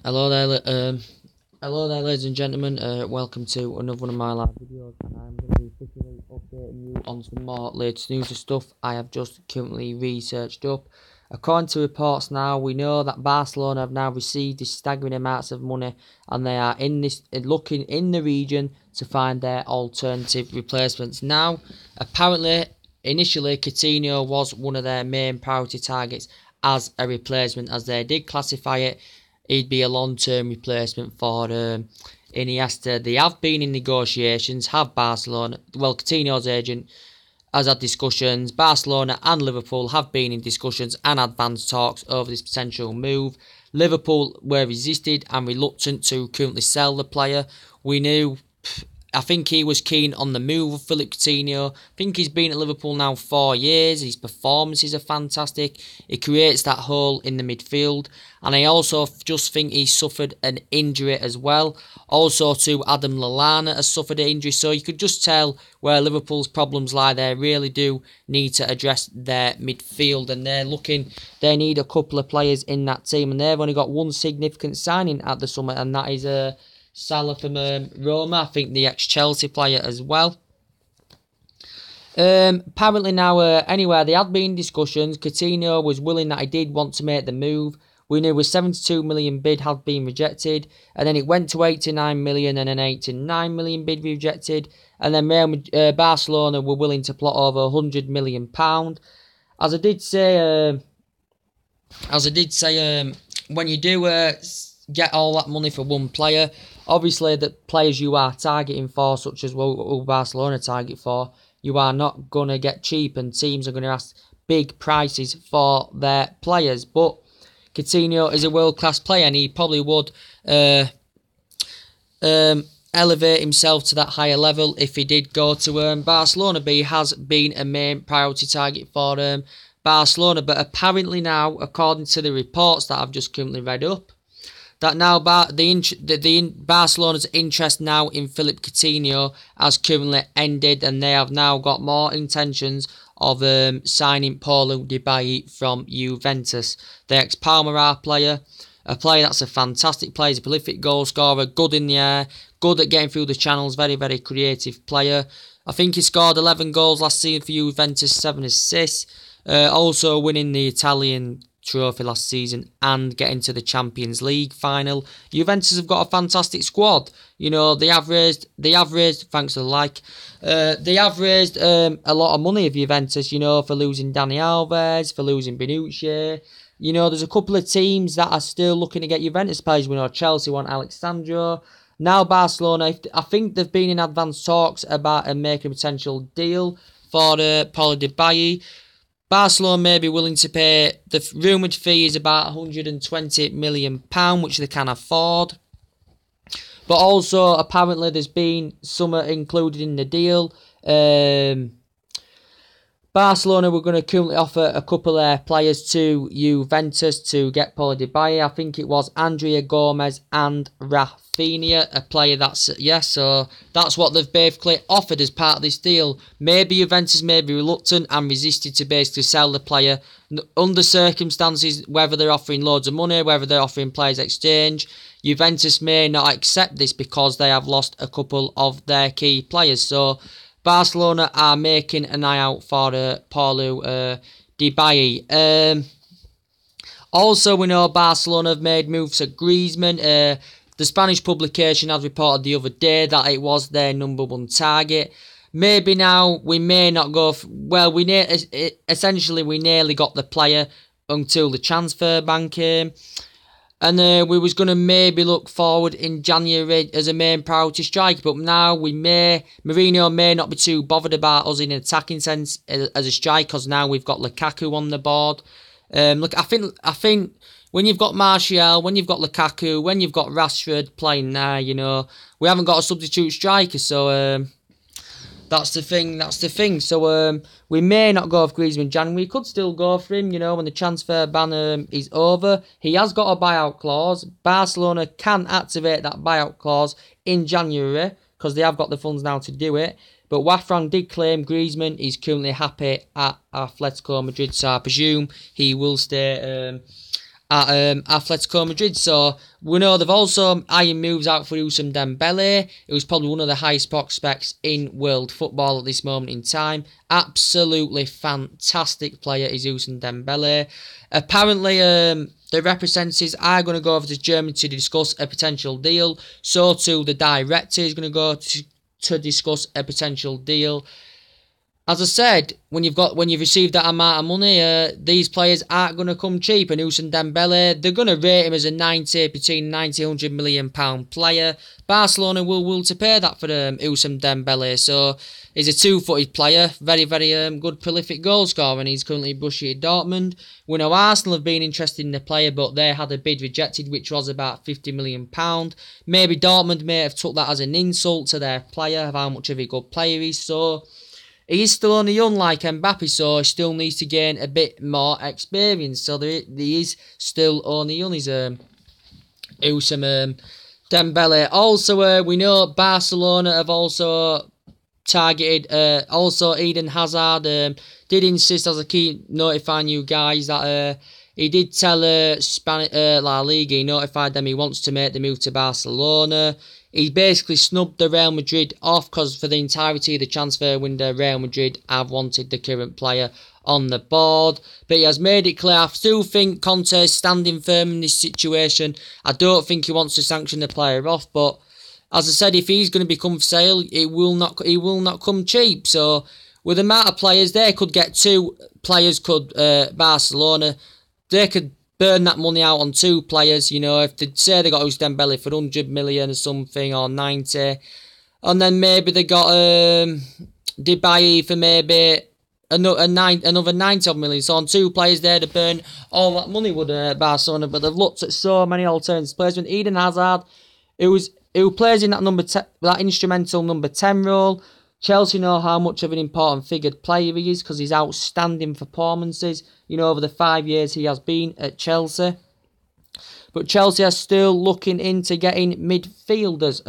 Hello there, hello there, ladies and gentlemen. Welcome to another one of my live videos, and I'm going to be officially updating you on some more latest news and stuff I have just currently researched up. According to reports now, we know that Barcelona have now received these staggering amounts of money, and they are looking in the region to find their alternative replacements. Now, apparently, initially, Coutinho was one of their main priority targets as a replacement, as they did classify it. He'd be a long-term replacement for Iniesta. They have been in negotiations, have Barcelona. Well, Coutinho's agent has had discussions. Barcelona and Liverpool have been in discussions and advanced talks over this potential move. Liverpool were resisted and reluctant to currently sell the player. I think he was keen on the move of Philippe Coutinho. I think he's been at Liverpool now 4 years. His performances are fantastic. He creates that hole in the midfield. And I also just think he suffered an injury as well. Also to Adam Lallana has suffered an injury. So you could just tell where Liverpool's problems lie. They really do need to address their midfield. And they need a couple of players in that team. And they've only got one significant signing at the summer. And that is Salah from Roma, I think the ex-Chelsea player as well. Apparently now, anyway, there had been discussions. Coutinho was willing that he did want to make the move. We knew a 72 million bid had been rejected, and then it went to 89 million and an 89 million bid rejected, and then Barcelona were willing to plot over £100 million. As I did say, when you do get all that money for one player, obviously the players you are targeting for, such as who Barcelona target for, you are not going to get cheap, and teams are going to ask big prices for their players. But Coutinho is a world-class player, and he probably would elevate himself to that higher level if he did go to Barcelona. But he has been a main priority target for Barcelona. But apparently now, according to the reports that I've just currently read up, that now Barcelona's interest now in Philippe Coutinho has currently ended, and they have now got more intentions of signing Paulo Dybala from Juventus, the ex-Palmeiras player, a player that's a fantastic player. He's a prolific goal scorer, good in the air, good at getting through the channels, very, very creative player. I think he scored 11 goals last season for Juventus, 7 assists, also winning the Italian trophy last season and getting to the Champions League final. Juventus have got a fantastic squad. You know, they have raised, thanks to the like, they have raised a lot of money of Juventus, you know, for losing Dani Alves, for losing Bonucci. You know, there's a couple of teams that are still looking to get Juventus players. We know Chelsea want Alexandro. Now Barcelona, I think they've been in advanced talks about making a potential deal for Paulo Dybala. Barcelona may be willing to pay, the rumoured fee is about £120 million, which they can afford. But also, apparently, there's been some included in the deal. Barcelona were going to currently offer a couple of players to Juventus to get Paulo Dybala. I think it was Andrea Gomez and Rafinha, a player so that's what they've basically offered as part of this deal. Maybe Juventus may be reluctant and resisted to basically sell the player under circumstances, whether they're offering loads of money, whether they're offering players exchange. Juventus may not accept this because they have lost a couple of their key players. So Barcelona are making an eye out for Paulo Dybala. Also, we know Barcelona have made moves at Griezmann. The Spanish publication has reported the other day that it was their #1 target. Maybe now we may not go. Essentially, we nearly got the player until the transfer ban came. And we was going to maybe look forward in January as a main priority striker. But now Mourinho may not be too bothered about us in an attacking sense as a striker, because now we've got Lukaku on the board. Look, I think when you've got Martial, when you've got Lukaku, when you've got Rashford playing there, you know, we haven't got a substitute striker. So that's the thing. So we may not go for Griezmann in January. We could still go for him, you know, when the transfer ban is over. He has got a buyout clause. Barcelona can activate that buyout clause in January because they have got the funds now to do it. But Wafran did claim Griezmann is currently happy at Atletico Madrid, so I presume he will stay at Atletico Madrid. So we know they've also ironed moves out for Ousmane Dembele, who's probably one of the highest prospects in world football at this moment in time. Absolutely fantastic player is Ousmane Dembele. Apparently, the representatives are going to go over to Germany to discuss a potential deal. So too, the director is going to go to discuss a potential deal. As I said, when you've received that amount of money, these players aren't going to come cheap. And Ousmane Dembele, they're going to rate him as a between 90 100 million pound player. Barcelona will to pay that for Ousmane Dembele. So he's a two-footed player, very good prolific goal scorer, and he's currently Borussia Dortmund. We know Arsenal have been interested in the player, but they had a bid rejected, which was about £50 million. Maybe Dortmund may have took that as an insult to their player, of how much of a good player he is. So he is still only young like Mbappe, so he still needs to gain a bit more experience. So he is still only young. He's Ousmane Dembele. Also, we know Barcelona have also targeted also Eden Hazard. Did insist, as I keep notifying you guys, that he did tell La Liga, he notified them he wants to make the move to Barcelona. He basically snubbed the Real Madrid off because for the entirety of the transfer window, Real Madrid have wanted the current player on the board. But he has made it clear. I still think Conte is standing firm in this situation. I don't think he wants to sanction the player off. But as I said, if he's going to become for sale, he will not come cheap. So with the amount of players, they could get two players. Barcelona, they could burn that money out on two players. You know, if they say they got Ousmane Dembele for 100 million or something, or 90, and then maybe they got Depay for maybe another 90 million. So on two players there to burn all that money would Barcelona. But they've looked at so many alternative placements. Eden Hazard, who plays in that instrumental number 10 role. Chelsea know how much of an important figured player he is because his outstanding performances, you know, over the 5 years he has been at Chelsea. But Chelsea are still looking into getting midfielders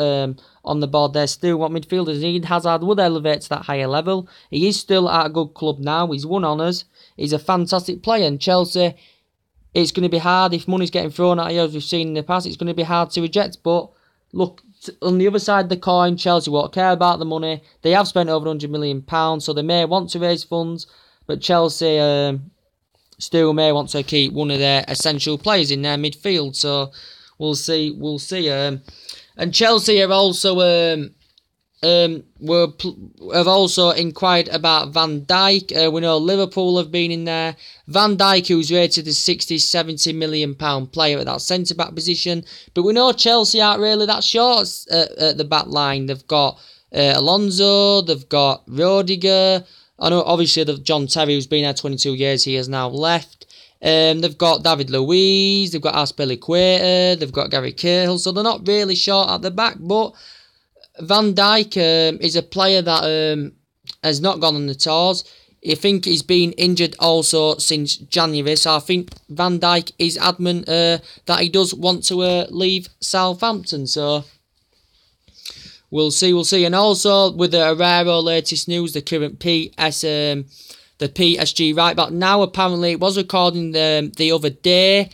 on the board. They still want midfielders. Eden Hazard would elevate to that higher level. He is still at a good club now. He's won honours. He's a fantastic player. And Chelsea, it's going to be hard if money's getting thrown at you, as we've seen in the past. It's going to be hard to reject. But look, on the other side of the coin, Chelsea won't care about the money. They have spent over £100 million, so they may want to raise funds. But Chelsea still may want to keep one of their essential players in their midfield. So we'll see. And Chelsea are also have also inquired about Van Dijk. We know Liverpool have been in there. Van Dijk, who's rated as £60-70 million player at that centre-back position. But we know Chelsea aren't really that short at the back line. They've got Alonso, they've got Rudiger. I know, obviously, John Terry, who's been there 22 years, he has now left. They've got David Luiz, they've got Azpilicueta, they've got Gary Cahill. So they're not really short at the back, but Van Dijk is a player that has not gone on the tours. I think he's been injured also since January. So I think Van Dijk is adamant that he does want to leave Southampton. So we'll see. And also with the Herrera latest news, the current the PSG right back. Now apparently it was recording the other day.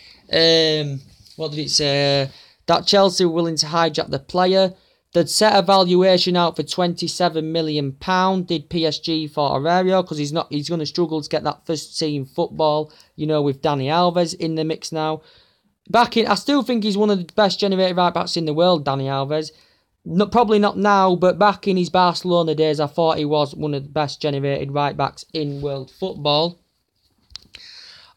What did it say? That Chelsea were willing to hijack the player. They'd set a valuation out for £27 million. Did PSG for Herrera because he's going to struggle to get that first team football. You know, with Dani Alves in the mix now. I still think he's one of the best generated right backs in the world, Dani Alves. Probably not now, but back in his Barcelona days, I thought he was one of the best generated right backs in world football.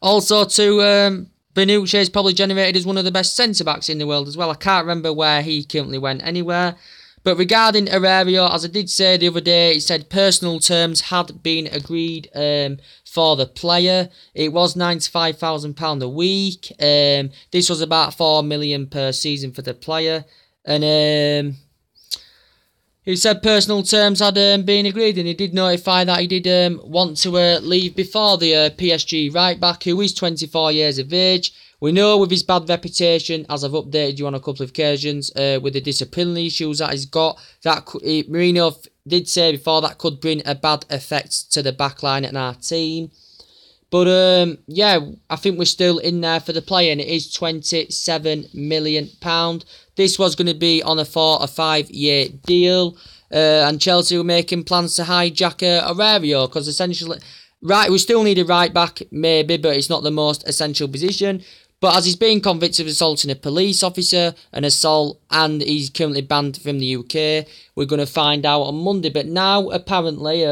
Also, Benucci is probably generated as one of the best centre-backs in the world as well. I can't remember where he currently went anywhere. But regarding Herrera, as I did say the other day, he said personal terms had been agreed for the player. It was £95,000 a week. This was about £4 million per season for the player. And he said personal terms had been agreed, and he did notify that he did want to leave before the PSG right-back, who is 24 years of age. We know with his bad reputation, as I've updated you on a couple of occasions, with the disciplinary issues that he's got, Mourinho did say before that could bring a bad effect to the backline and our team. But yeah, I think we're still in there for the player, and it is £27 million. This was going to be on a 4 or 5 year deal, and Chelsea were making plans to hijack Aurelio, because essentially, we still need a right back, maybe, but it's not the most essential position. But as he's being convicted of assaulting a police officer, an assault, and he's currently banned from the UK, we're going to find out on Monday. But now, apparently,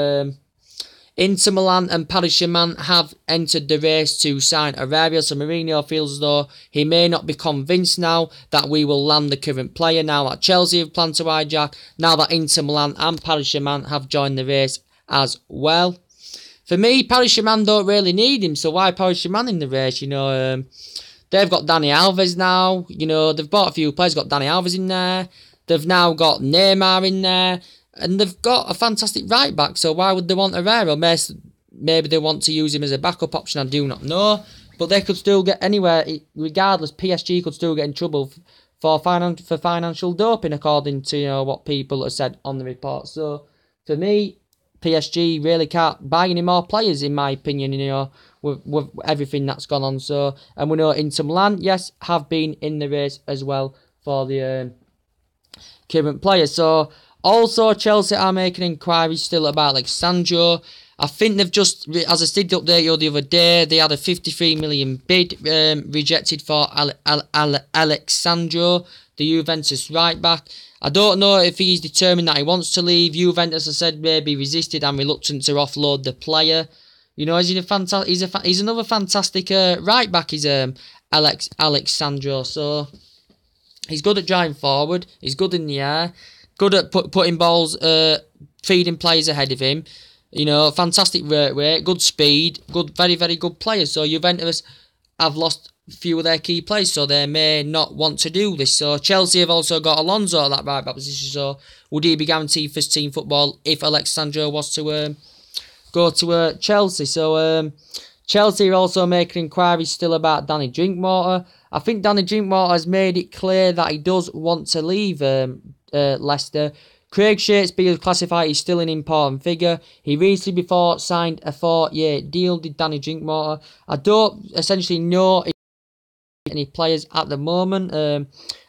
Inter Milan and Paris Saint-Germain have entered the race to sign Aurelio, so Mourinho feels as though he may not be convinced now that we will land the current player, now that Chelsea have planned to hijack, now that Inter Milan and Paris Saint-Germain have joined the race as well. For me, Paris Saint-Germain don't really need him, so why Paris Saint-Germain in the race? You know, they've got Dani Alves now. You know, they've bought a few players, got Dani Alves in there. They've now got Neymar in there. And they've got a fantastic right back, so why would they want Herrera? Maybe they want to use him as a backup option, I do not know. But they could still get anywhere, regardless. PSG could still get in trouble for financial doping, according to, you know, what people have said on the report. So, for me, PSG really can't buy any more players, in my opinion, you know, with everything that's gone on. So, and we know Inter Milan, yes, have been in the race as well for the current player. So, also, Chelsea are making inquiries still about Alexandro. I think they've just, as I did update you the other day, they had a 53 million bid rejected for Alexandro, the Juventus right back. I don't know if he's determined that he wants to leave. Juventus, I said, maybe resisted and reluctant to offload the player. You know, he's another fantastic right back, is Alexandro. So, he's good at driving forward. He's good in the air. Good at putting balls, feeding players ahead of him. You know, fantastic work rate, good speed, very, very good players. So Juventus have lost a few of their key players, so they may not want to do this. So Chelsea have also got Alonso at that right back position. So would he be guaranteed first team football if Alexandro was to go to Chelsea? So Chelsea are also making inquiries still about Danny Drinkwater. I think Danny Drinkwater has made it clear that he does want to leave Leicester. Craig Shakespeare has classified he's still an important figure. He recently before signed a 4-year deal, did Danny Drinkwater. I don't essentially know any players at the moment.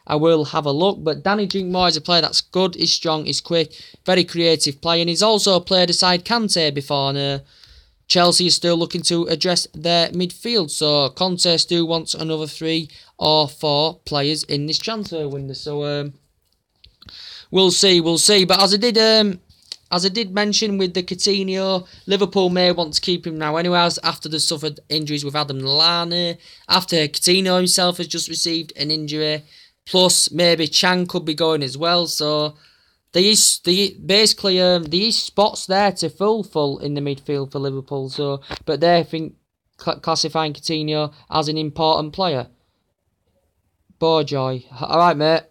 I will have a look, but Danny Drinkwater is a player that's good, he's strong, he's quick, very creative player, and he's also played aside Kante before, and Chelsea is still looking to address their midfield, so Conte still wants another 3 or 4 players in this transfer window. So we'll see. But as I did mention with the Coutinho, Liverpool may want to keep him now anyway, after they suffered injuries with Adam Lallana, after Coutinho himself has just received an injury, plus maybe Chang could be going as well. So there is spots there to full in the midfield for Liverpool. So, but they think classifying Coutinho as an important player. Bojoy. All right, mate.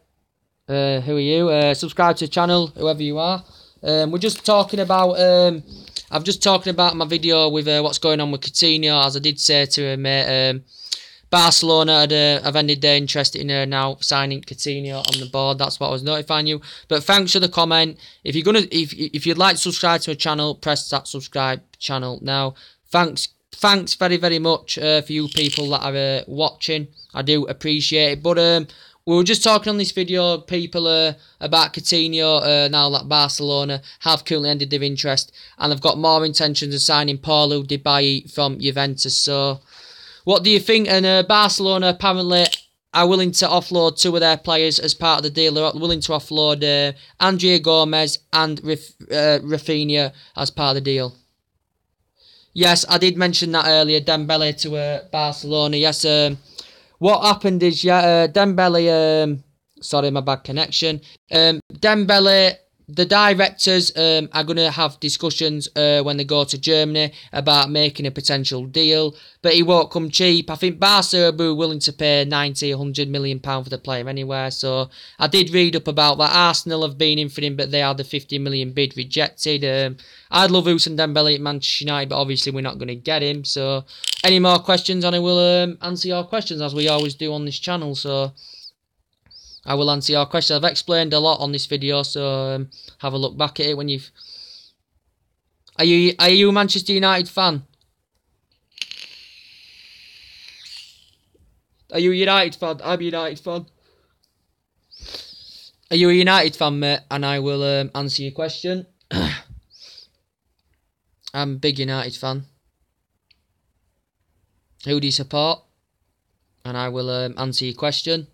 Who are you? Subscribe to the channel, whoever you are. We're just talking about. I'm just talking about my video with what's going on with Coutinho. As I did say to him, mate. Barcelona have ended their interest in now signing Coutinho on the board. That's what I was notifying you. But thanks for the comment. If you'd like to subscribe to my channel, press that subscribe channel now. Thanks very, very much for you people that are watching. I do appreciate it. But we were just talking on this video, people, about Coutinho, now that Barcelona have currently ended their interest, and they've got more intentions of signing Paulo Dybala from Juventus. So, what do you think? And Barcelona apparently are willing to offload 2 of their players as part of the deal. They're willing to offload Andrea Gomez and Rafinha as part of the deal. Yes, I did mention that earlier, Dembele to Barcelona. Yes, what happened is, Dembele, sorry, my bad connection. Dembele, the directors are going to have discussions when they go to Germany about making a potential deal, but he won't come cheap. I think Barca will be willing to pay 90, 100 million pounds for the player anywhere. So I did read up about that. Arsenal have been in for him, but they had the 50 million bid rejected. I'd love Ousmane Dembele at Manchester United, but obviously we're not going to get him. So any more questions, and I will answer your questions as we always do on this channel. So I will answer your questions. I've explained a lot on this video, so have a look back at it when you've. Are you a Manchester United fan? Are you a United fan? I'm a United fan. Are you a United fan, mate? And I will answer your question. I'm a big United fan. Who do you support? And I will answer your question.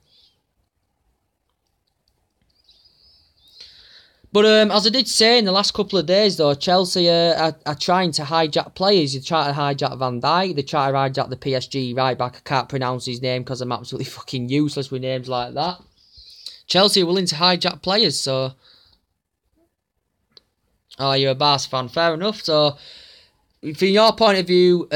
But as I did say in the last couple of days, though, Chelsea are trying to hijack players. They try to hijack Van Dijk. They try to hijack the PSG right back. I can't pronounce his name because I'm absolutely fucking useless with names like that. Chelsea are willing to hijack players, so... Oh, you're a Barca fan. Fair enough. So, from your point of view,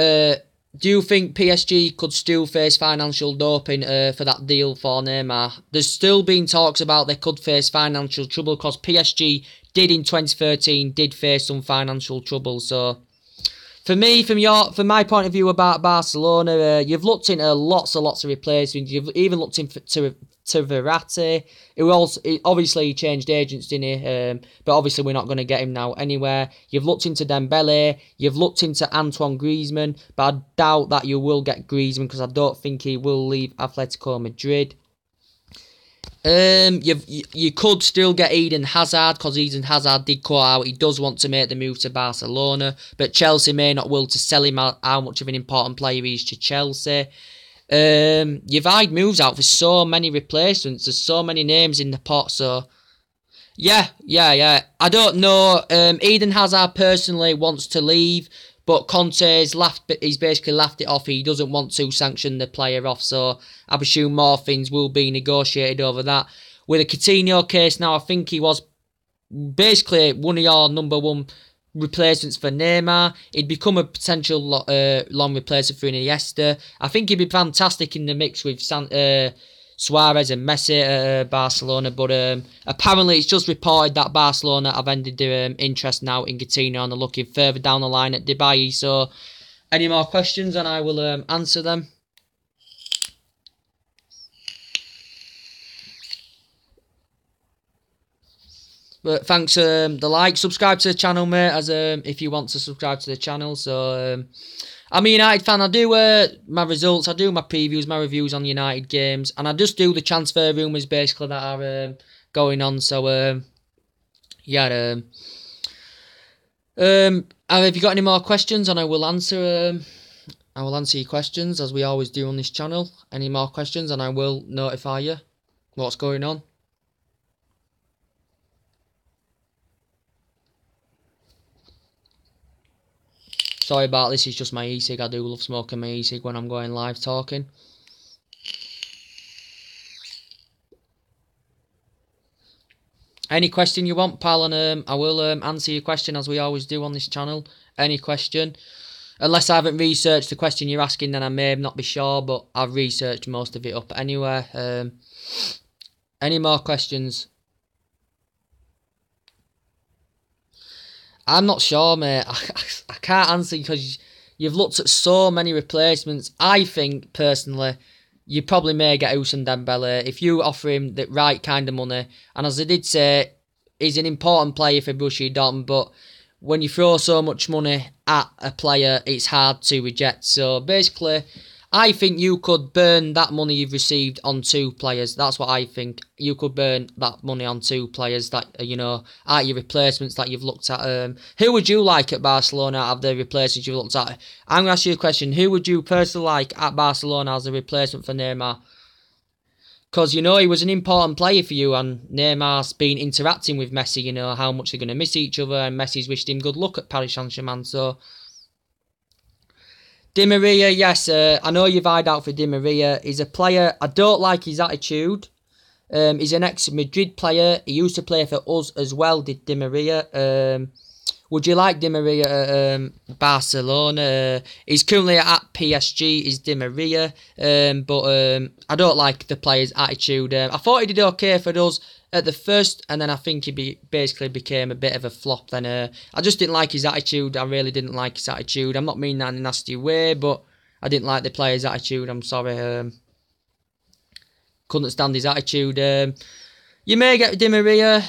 do you think PSG could still face financial doping for that deal for Neymar? There's still been talks about they could face financial trouble because PSG did in 2013 face some financial trouble. So, for me, from my point of view about Barcelona, you've looked into lots of replacements. You've even looked into Verratti. It obviously changed agents, didn't he? But obviously we're not going to get him now anywhere. You've looked into Dembele. You've looked into Antoine Griezmann, but I doubt that you will get Griezmann because I don't think he will leave Atletico Madrid. You could still get Eden Hazard because Eden Hazard did call out he does want to make the move to Barcelona, but Chelsea may not will to sell him how much of an important player he is to Chelsea. You've eyed moves out for so many replacements. There's so many names in the pot. So yeah. I don't know. Eden Hazard personally wants to leave, but Conte's he's basically laughed it off. He doesn't want to sanction the player off, so I presume more things will be negotiated over that. With a Coutinho case now, I think he was basically one of your number one replacements for Neymar. He'd become a potential long replacement for Iniesta. I think he'd be fantastic in the mix with Suarez and Messi at Barcelona, but apparently it's just reported that Barcelona have ended their interest now in Coutinho and they're looking further down the line at Dubai. So, any more questions and I will answer them. But thanks the like, subscribe to the channel, mate, as if you want to subscribe to the channel. So I'm a United fan. I do my results, I do my previews, my reviews on United games, and I just do the transfer rumours basically that are going on. So yeah. Have you got any more questions? And I will answer. I will answer your questions as we always do on this channel. Any more questions, and I will notify you what's going on. Sorry about this, it's just my e-cig. I do love smoking my e-cig when I'm going live talking. Any question you want, pal, and I will answer your question as we always do on this channel. Any question. Unless I haven't researched the question you're asking, then I may not be sure, but I've researched most of it up anyway. Any more questions? I'm not sure, mate. I can't answer because you've looked at so many replacements. I think, personally, you probably may get Ousmane Dembele if you offer him the right kind of money. And as I did say, he's an important player for Borussia Dortmund, but when you throw so much money at a player, it's hard to reject. So, basically, I think you could burn that money you've received on two players. That's what I think. You could burn that money on two players that, are your replacements that you've looked at. Who would you like at Barcelona out of the replacements you've looked at? I'm going to ask you a question. Who would you personally like at Barcelona as a replacement for Neymar? Because, he was an important player for you, and Neymar's been interacting with Messi, how much they're going to miss each other, and Messi's wished him good luck at Paris Saint-Germain, so... Di Maria, yes, I know you've eyed out for Di Maria. He's a player, I don't like his attitude. He's an ex-Madrid player. He used to play for us as well, did Di Maria. Would you like Di Maria at Barcelona? He's currently at PSG, is Di Maria. But I don't like the player's attitude. I thought he did okay for us at the first, and then I think he basically became a bit of a flop. Then I just didn't like his attitude. I really didn't like his attitude. I'm not meaning that in a nasty way, but I didn't like the player's attitude. I'm sorry. Couldn't stand his attitude. You may get Di Maria.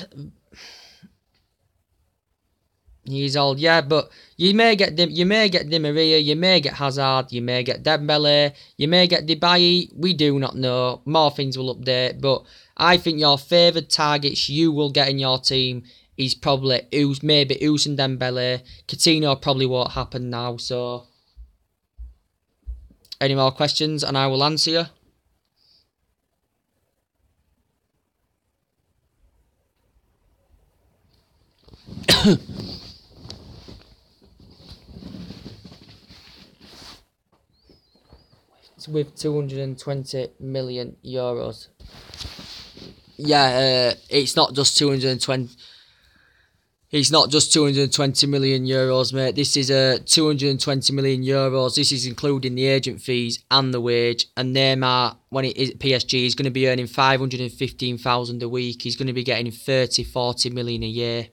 He's old, yeah, but you may get Di Maria, you may get Hazard, you may get Dembele, you may get Depay. We do not know. More things will update, but I think your favoured targets you will get in your team is probably maybe and Dembele. Coutinho probably won't happen now. So, any more questions, and I will answer you. With 220 million euros. Yeah, it's not just 220. It's not just 220 million euros, mate. This is 220 million euros. This is including the agent fees and the wage. And Neymar, when it is at PSG, is going to be earning 515,000 a week. He's going to be getting 40 million a year.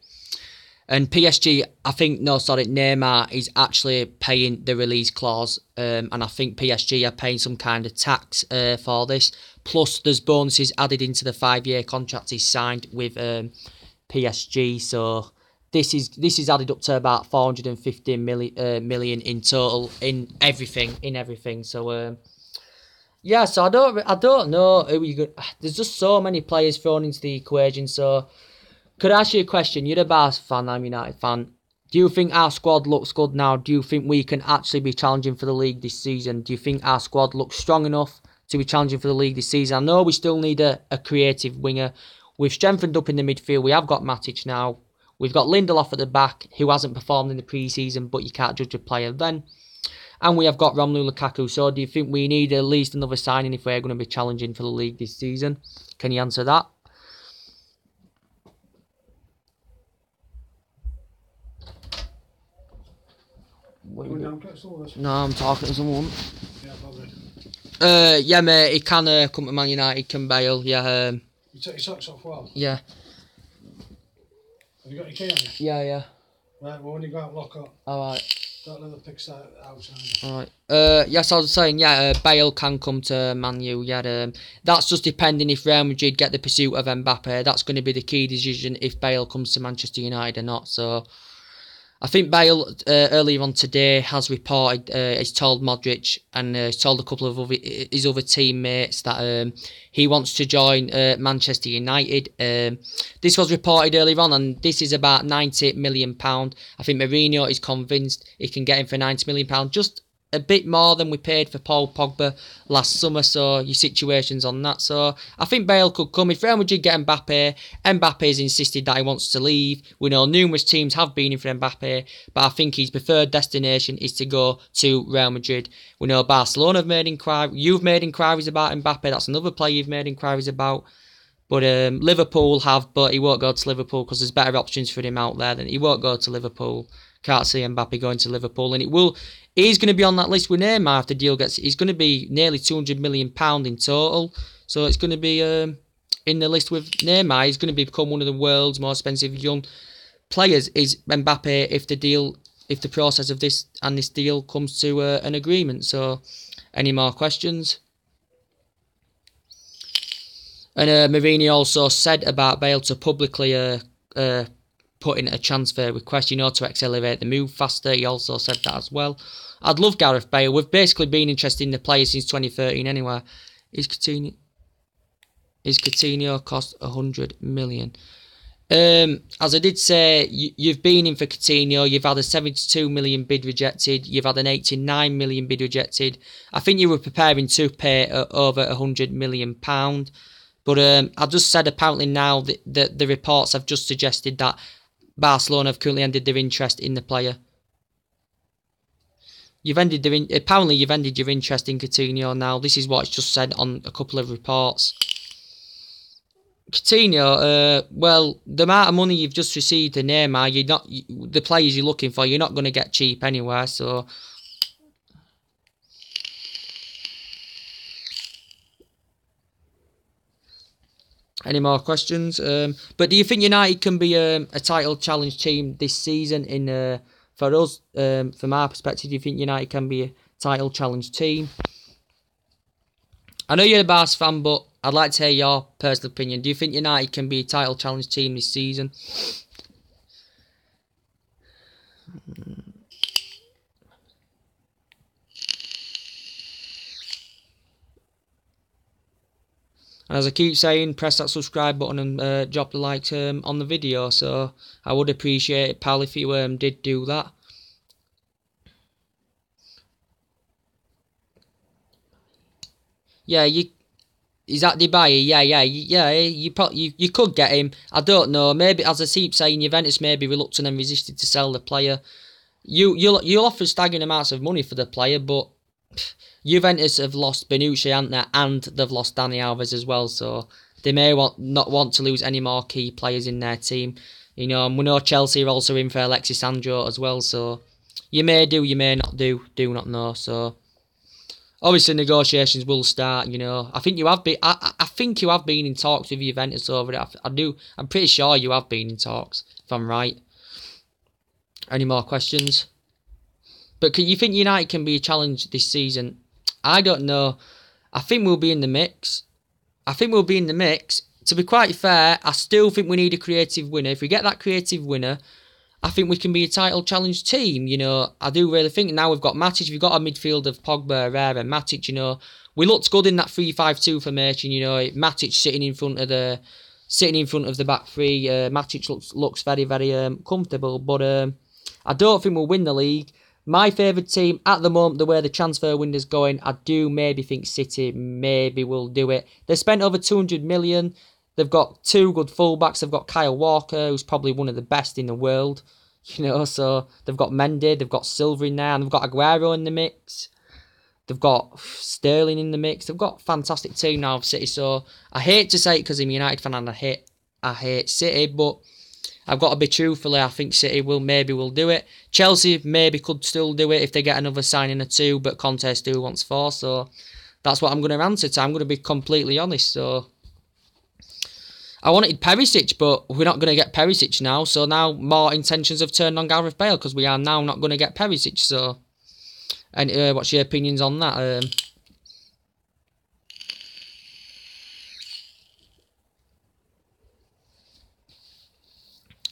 And PSG, Neymar is actually paying the release clause, and I think PSG are paying some kind of tax for this. Plus, there's bonuses added into the 5-year contract he's signed with PSG. So this is added up to about 415 million in total in everything. So yeah, so I don't know who you could. There's just so many players thrown into the equation. So. Could I ask you a question? You're a Barca fan, I'm a United fan. Do you think our squad looks good now? Do you think we can actually be challenging for the league this season? Do you think our squad looks strong enough to be challenging for the league this season? I know we still need a creative winger. We've strengthened up in the midfield. We have got Matic now. We've got Lindelof at the back, who hasn't performed in the pre-season, but you can't judge a player then. And we have got Romelu Lukaku. So do you think we need at least another signing if we're going to be challenging for the league this season? Can you answer that? No, I'm talking to someone. Yeah, mate, he can come to Man United, can Bale, yeah. You take your socks off well? Yeah. Have you got your key on you? Yeah. Right, well, when you go out, lock up. Alright. Don't let the pigs outside. Alright. Yes, I was saying, yeah, Bale can come to Man U, yeah. That's just depending if Real Madrid get the pursuit of Mbappe. That's going to be the key decision if Bale comes to Manchester United or not, so... I think Bale earlier on today has reported, he's told Modric and he's told a couple of his other teammates that he wants to join Manchester United. This was reported earlier on, and this is about £90 million. I think Mourinho is convinced he can get him for £90 million, just a bit more than we paid for Paul Pogba last summer, so your situation's on that. So I think Bale could come. If Real Madrid get Mbappe's insisted that he wants to leave. We know numerous teams have been in for Mbappe, but I think his preferred destination is to go to Real Madrid. We know Barcelona have made inquiries. You've made inquiries about Mbappe. That's another player you've made inquiries about. But Liverpool have, but he won't go to Liverpool because there's better options for him out there. Than he won't go to Liverpool. Can't see Mbappe going to Liverpool, and he's going to be on that list with Neymar if the deal gets. He's going to be nearly £200 million in total, so it's going to be in the list with Neymar. He's going to become one of the world's most expensive young players. Is Mbappe if the process of this deal comes to an agreement? So, any more questions? And Mourinho also said about Bale to publicly put in a transfer request, to accelerate the move faster. He also said that as well. I'd love Gareth Bale. We've basically been interested in the player since 2013 anyway. Is Coutinho cost 100 million? As I did say, you've been in for Coutinho. You've had a 72 million bid rejected. You've had an 89 million bid rejected. I think you were preparing to pay over £100 million. But I just said apparently now that the reports have just suggested that Barcelona have currently ended their interest in the player. Apparently you've ended your interest in Coutinho now. This is what it's just said on a couple of reports. Coutinho, well, the amount of money you've just received to Neymar, the players you're looking for, you're not going to get cheap anywhere. So. Any more questions? But do you think United can be a title challenge team this season? For us, from our perspective, do you think United can be a title challenge team? I know you're a Barca fan, but I'd like to hear your personal opinion. Do you think United can be a title challenge team this season? And as I keep saying, press that subscribe button and drop the like on the video. So I would appreciate it, pal, if you did do that. Yeah, is that Debye? Yeah. You could get him. I don't know. Maybe, as I keep saying, Juventus may be reluctant and resisted to sell the player. You'll offer staggering amounts of money for the player, but Juventus have lost Bonucci, haven't they? And they've lost Dani Alves as well, so they may not want to lose any more key players in their team. You know, and we know Chelsea are also in for Alexis Sandro as well, so you may do, you may not do not know. So obviously negotiations will start. You know, I think you have been. I think you have been in talks with Juventus over it. I'm pretty sure you have been in talks, if I'm right. Any more questions? But you think United can be a challenge this season? I don't know. I think we'll be in the mix. To be quite fair, I still think we need a creative winner. If we get that creative winner, I think we can be a title challenge team. You know, I do really think now we've got Matic. We've got a midfield of Pogba, Herrera, and Matic. You know, we looked good in that 3-5-2 formation. You know, Matic sitting in front of the back three. Matic looks very comfortable, but I don't think we'll win the league. My favourite team at the moment, the way the transfer window's going, I do maybe think City maybe will do it. They spent over 200 million. They've got two good fullbacks. They've got Kyle Walker, who's probably one of the best in the world. You know, so they've got Mendy, they've got Silva in there, and they've got Aguero in the mix. They've got Sterling in the mix. They've got a fantastic team now of City. So I hate to say it because I'm a United fan and I hate City, but I've got to be truthful. I think City will do it. Chelsea maybe could still do it if they get another signing or two, but Conte still wants 4. So that's what I'm going to answer to. I'm going to be completely honest. So I wanted Perisic, but we're not going to get Perisic now. So now more intentions have turned on Gareth Bale because we are now not going to get Perisic. So, and what's your opinions on that?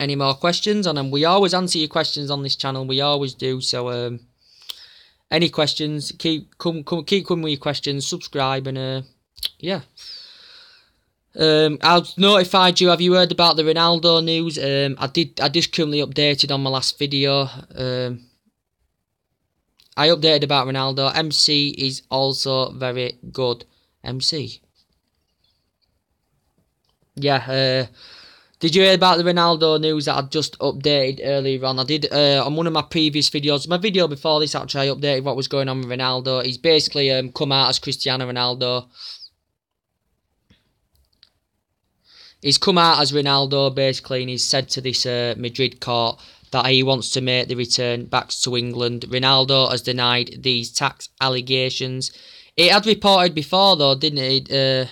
Any more questions? And we always answer your questions on this channel. We always do. So any questions? Keep coming with your questions. Subscribe and yeah. I've notified you. Have you heard about the Ronaldo news? I just currently updated on my last video. I updated about Ronaldo. MC is also very good. MC. Yeah. Did you hear about the Ronaldo news that I just updated earlier on? I did on one of my previous videos. My video before this, actually, I updated what was going on with Ronaldo. He's basically come out as Cristiano Ronaldo. He's come out as Ronaldo, basically, and he's said to this Madrid court that he wants to make the return back to England. Ronaldo has denied these tax allegations. It had reported before, though, didn't it?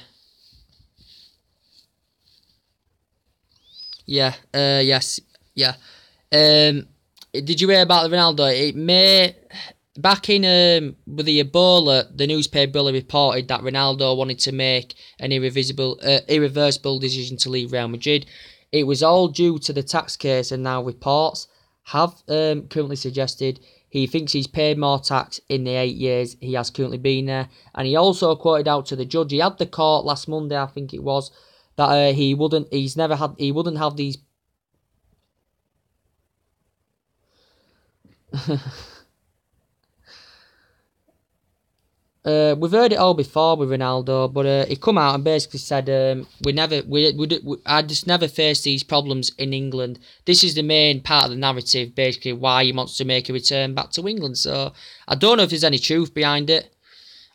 Yes. Did you hear about the Ronaldo? It may... Back in with the Ebola, the newspaper Billy reported that Ronaldo wanted to make an irreversible decision to leave Real Madrid. It was all due to the tax case, and now reports have currently suggested he thinks he's paid more tax in the 8 years he has currently been there. And he also quoted out to the judge. He had the court last Monday, I think it was, that he wouldn't have these. We've heard it all before with Ronaldo, but he come out and basically said I just never faced these problems in England. This is the main part of the narrative, basically why he wants to make a return back to England. So I don't know if there's any truth behind it.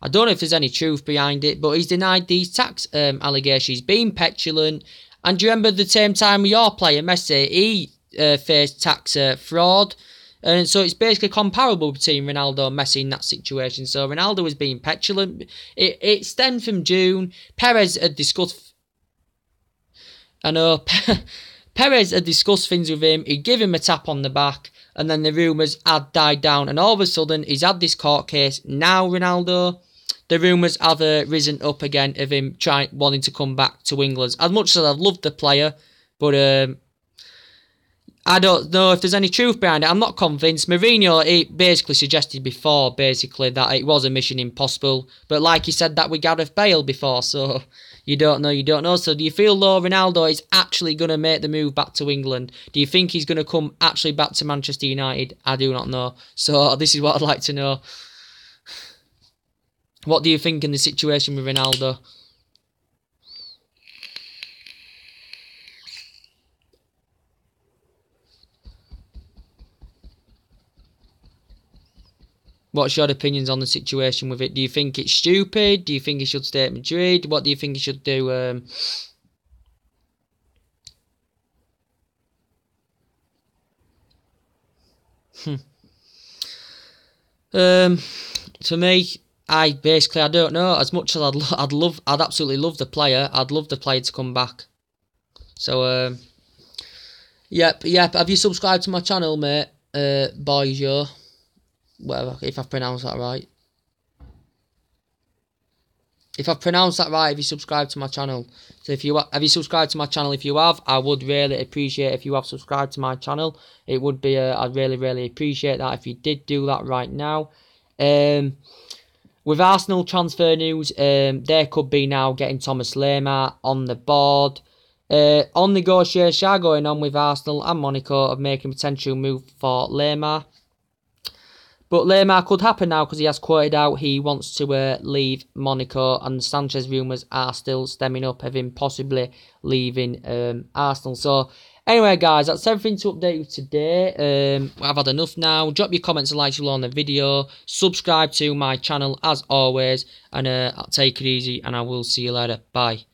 But he's denied these tax allegations. He's been petulant. And do you remember the same time with your player Messi? He faced tax fraud. And so it's basically comparable between Ronaldo and Messi in that situation. So Ronaldo was being petulant. It stemmed from June. Perez had discussed... I know. Perez had discussed things with him. He'd give him a tap on the back. And then the rumours had died down. And all of a sudden, he's had this court case. Now Ronaldo... The rumours have risen up again of him wanting to come back to England. As much as I've loved the player, but I don't know if there's any truth behind it. I'm not convinced. Mourinho, he basically suggested before, that it was a mission impossible. But like he said that with Gareth Bale before, so you don't know. So do you feel, though, Ronaldo is actually going to make the move back to England? Do you think he's going to come actually back to Manchester United? I do not know. So this is what I'd like to know. What do you think in the situation with Ronaldo? What's your opinions on the situation with it? Do you think it's stupid? Do you think he should stay at Madrid? What do you think he should do? To me, I don't know. As much as I'd absolutely love the player. I'd love the player to come back. So yep. Have you subscribed to my channel, mate? Boyjo, whatever. If I've pronounced that right. If I've pronounced that right, have you subscribed to my channel? So if you have you subscribed to my channel? If you have, I would really appreciate if you have subscribed to my channel. It would be I'd really appreciate that if you did do that right now. With Arsenal transfer news, there could be now getting Thomas Lemar on the board. On negotiations are going on with Arsenal and Monaco of making a potential move for Lemar. But Lemar could happen now because he has quoted out he wants to leave Monaco, and Sanchez rumours are still stemming up of him possibly leaving Arsenal. So anyway, guys, that's everything to update you today. I've had enough now. Drop your comments and likes below on the video. Subscribe to my channel as always, and I'll take it easy, and I will see you later. Bye.